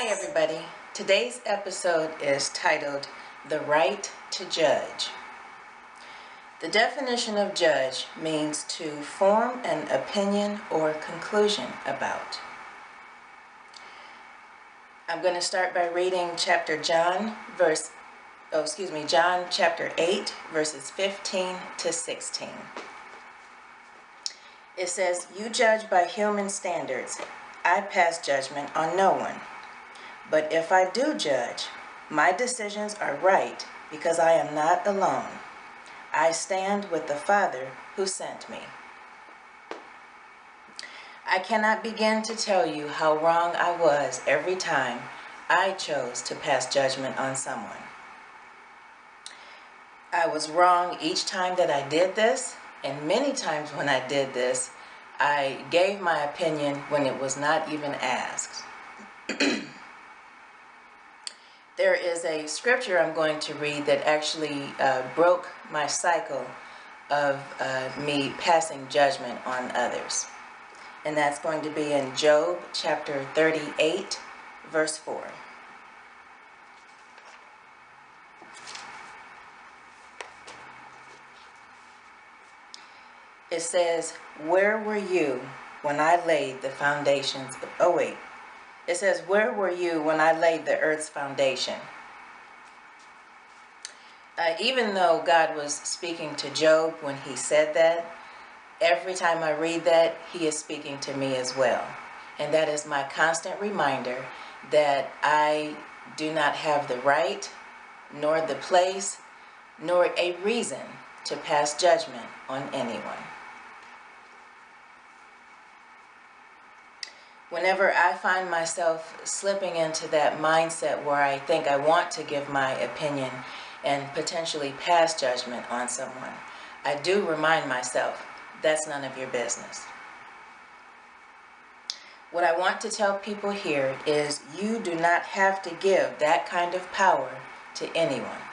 Hi everybody. Today's episode is titled The Right to Judge. The definition of judge means to form an opinion or conclusion about. I'm going to start by reading John chapter 8 verses 15 to 16. It says, "You judge by human standards. I pass judgment on no one. But if I do judge, my decisions are right because I am not alone. I stand with the Father who sent me. I cannot begin to tell you how wrong I was every time I chose to pass judgment on someone. I was wrong each time that I did this, and many times when I did this, I gave my opinion when it was not even asked." There is a scripture I'm going to read that actually broke my cycle of me passing judgment on others. And that's going to be in Job chapter 38, verse 4. It says, "Where were you when I laid the foundations of..." It says, "Where were you when I laid the earth's foundation?" Even though God was speaking to Job when he said that, every time I read that, he is speaking to me as well. And that is my constant reminder that I do not have the right, nor the place, nor a reason to pass judgment on anyone. Whenever I find myself slipping into that mindset where I think I want to give my opinion and potentially pass judgment on someone, I do remind myself, that's none of your business. What I want to tell people here is you do not have to give that kind of power to anyone.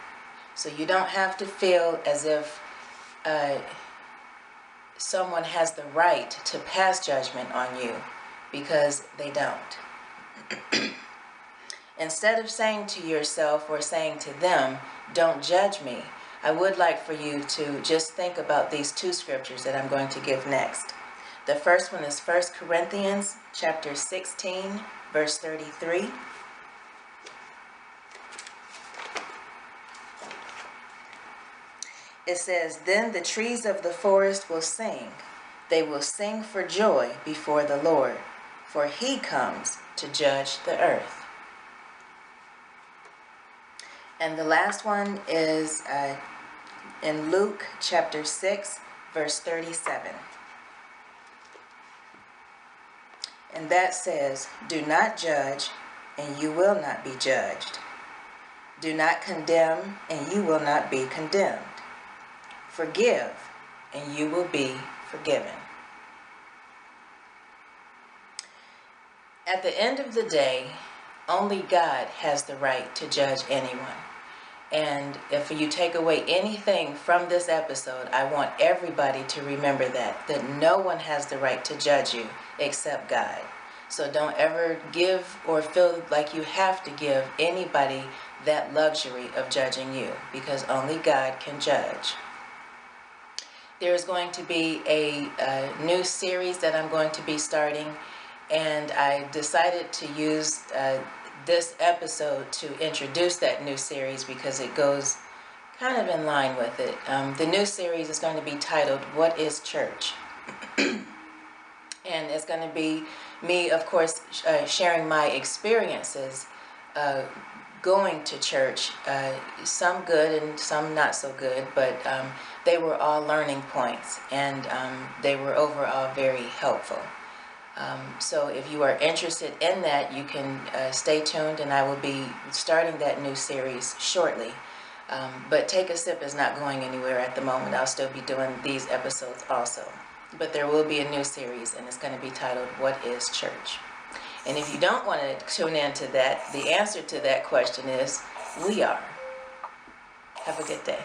So you don't have to feel as if someone has the right to pass judgment on you, because they don't. Instead of saying to yourself or saying to them, "Don't judge me," I would like for you to just think about these two scriptures that I'm going to give next. The first one is 1 Corinthians chapter 16, verse 33. It says, "Then the trees of the forest will sing. They will sing for joy before the Lord, for he comes to judge the earth." And the last one is in Luke chapter 6, verse 37. And that says, "Do not judge, and you will not be judged. Do not condemn, and you will not be condemned. Forgive, and you will be forgiven." At the end of the day, only God has the right to judge anyone. And if you take away anything from this episode, I want everybody to remember that no one has the right to judge you except God. So don't ever give or feel like you have to give anybody that luxury of judging you, because only God can judge. There's going to be a new series that I'm going to be starting, and I decided to use this episode to introduce that new series because it goes kind of in line with it. The new series is going to be titled, "What is Church?" And it's going to be me, of course, sharing my experiences going to church, some good and some not so good, but they were all learning points, and they were overall very helpful. So if you are interested in that, you can stay tuned, and I will be starting that new series shortly. But Take a Sip is not going anywhere at the moment. I'll still be doing these episodes also. But there will be a new series, and it's going to be titled, "What is Church?" And if you don't want to tune into that, the answer to that question is, we are. Have a good day.